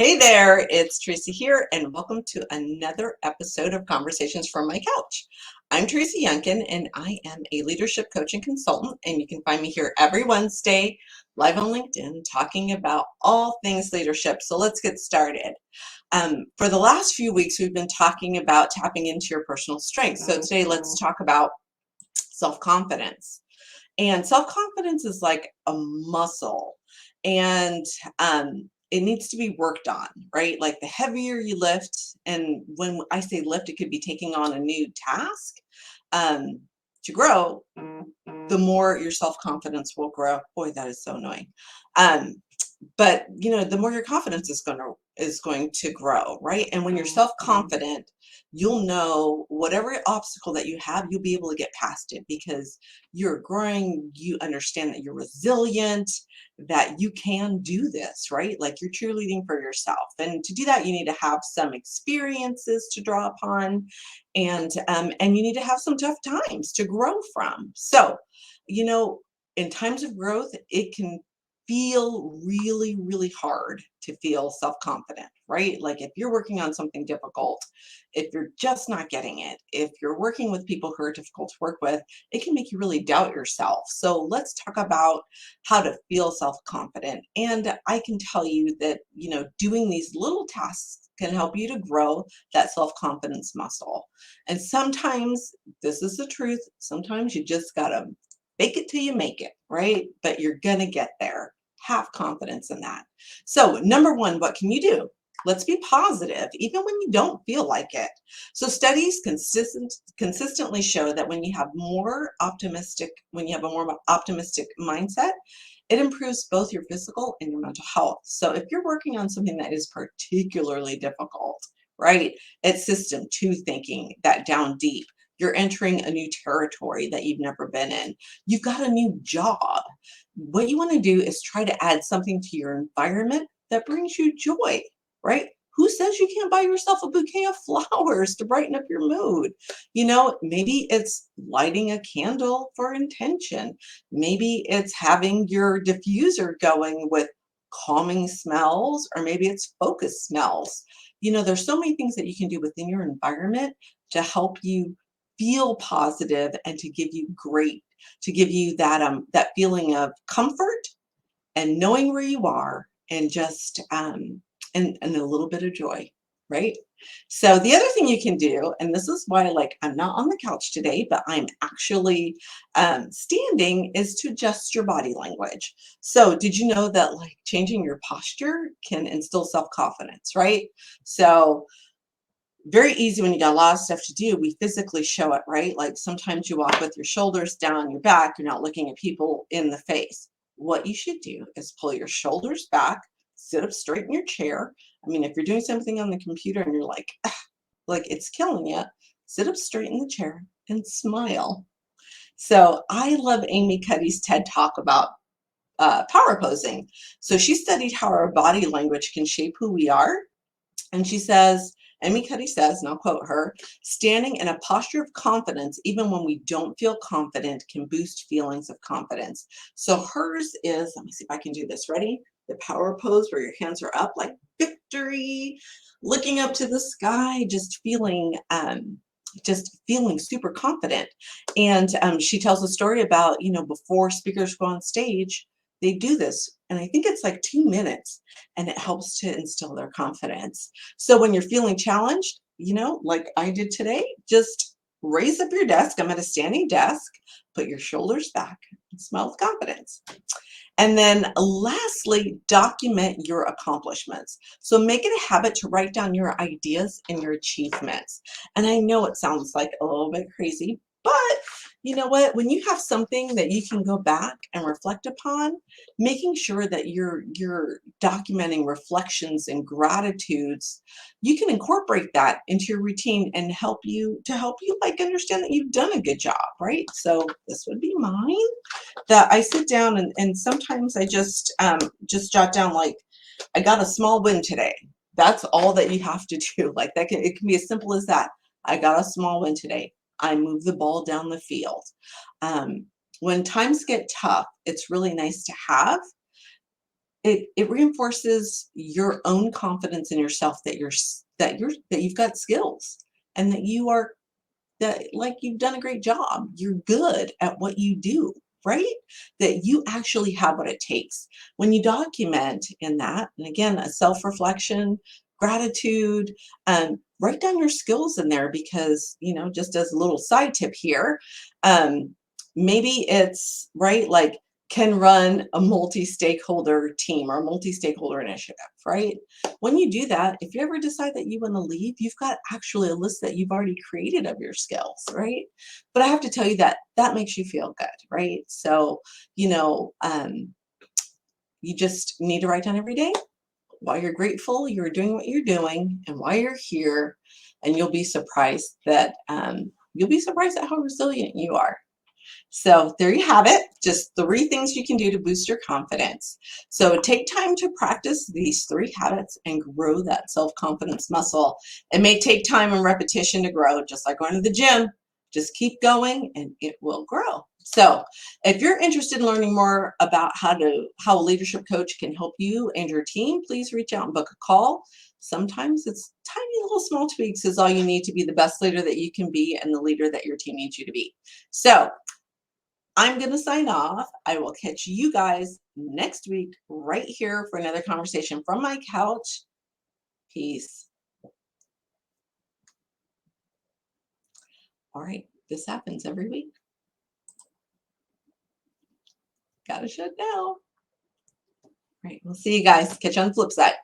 Hey there, it's Tracy here, and welcome to another episode of Conversations from My Couch. I'm Tracy Youngkin, and I am a leadership coach and consultant, and you can find me here every Wednesday live on LinkedIn talking about all things leadership. So let's get started. For the last few weeks, we've been talking about tapping into your personal strengths. So today, let's talk about self-confidence. And self-confidence is like a muscle, and it needs to be worked on, right? Like the heavier you lift, and when I say lift, it could be taking on a new task um, to grow, the more your self-confidence will grow. Boy, that is so annoying. But the more your confidence is going to grow, right? And when you're self-confident, you'll know whatever obstacle that you have, you'll be able to get past it because you're growing. You understand that you're resilient, that you can do this, right? Like you're cheerleading for yourself. And to do that, you need to have some experiences to draw upon, and you need to have some tough times to grow from. So, you know, in times of growth, it can feel really, really hard to feel self-confident, right? Like if you're working on something difficult, if you're just not getting it, if you're working with people who are difficult to work with, it can make you really doubt yourself. So let's talk about how to feel self-confident. And I can tell you that, doing these little tasks can help you to grow that self-confidence muscle. And sometimes, this is the truth, sometimes you just gotta fake it till you make it, right? But you're gonna get there. Have confidence in that. So, number one, what can you do? Let's be positive, even when you don't feel like it. So, studies consistently show that when you have a more optimistic mindset, it improves both your physical and your mental health. So, if you're working on something that is particularly difficult, right? It's system two thinking, that down deep. You're entering a new territory that you've never been in. You've got a new job. What you want to do is try to add something to your environment that brings you joy, right? Who says you can't buy yourself a bouquet of flowers to brighten up your mood? Maybe it's lighting a candle for intention. Maybe it's having your diffuser going with calming smells, or maybe it's focus smells. There's so many things that you can do within your environment to help you feel positive and to give you that feeling of comfort and knowing where you are, and just and a little bit of joy, right? So the other thing you can do, and this is why, like, I'm not on the couch today, but I'm actually standing, is to adjust your body language. So did you know that, like, changing your posture can instill self-confidence, right? So very easy when you got a lot of stuff to do. We physically show it, right? Like sometimes you walk with your shoulders down your back, you're not looking at people in the face. What you should do is pull your shoulders back, sit up straight in your chair. I mean, if you're doing something on the computer and you're like it's killing you, sit up straight in the chair and smile. So I love Amy Cuddy's TED Talk about power posing. So she studied how our body language can shape who we are, and she says, Amy Cuddy says, and I'll quote her, standing in a posture of confidence, even when we don't feel confident, can boost feelings of confidence. So hers is, let me see if I can do this. Ready? The power pose where your hands are up like victory, looking up to the sky, just feeling super confident. And she tells a story about, before speakers go on stage, they do this. And I think it's like 2 minutes, and it helps to instill their confidence. So when you're feeling challenged, like I did today, just raise up your desk. I'm at a standing desk, put your shoulders back, and smile with confidence. And then lastly, document your accomplishments. So make it a habit to write down your ideas and your achievements. And I know it sounds like a little bit crazy, but you know what? When you have something that you can go back and reflect upon, making sure that you're documenting reflections and gratitudes, you can incorporate that into your routine and help you like understand that you've done a good job, right? So this would be mine, that I sit down and sometimes I just jot down, like, I got a small win today. That's all that you have to do. Like it can be as simple as that. I got a small win today. I moved the ball down the field. When times get tough, it's really nice to have it reinforces your own confidence in yourself that that you've got skills and that you are that like you've done a great job. You're good at what you do, right? That you actually have what it takes. When you document in that, and again, a self-reflection, gratitude, write down your skills in there because, just as a little side tip here, maybe it's right, like can run a multi-stakeholder team or a multi-stakeholder initiative, right? When you do that, if you ever decide that you want to leave, you've got actually a list that you've already created of your skills, right? But I have to tell you that that makes you feel good, right? So, you just need to write down every day why you're grateful you're doing what you're doing and why you're here, and you'll be surprised at how resilient you are. So there you have it, just 3 things you can do to boost your confidence. So take time to practice these 3 habits and grow that self-confidence muscle. It may take time and repetition to grow, just like going to the gym. Just keep going and it will grow. So if you're interested in learning more about how a leadership coach can help you and your team, please reach out and book a call. Sometimes it's tiny little small tweaks is all you need to be the best leader that you can be and the leader that your team needs you to be. So I'm going to sign off. I will catch you guys next week right here for another conversation from my couch. Peace. All right. This happens every week. Gotta shut down. All right. We'll see you guys. Catch you on the flip side.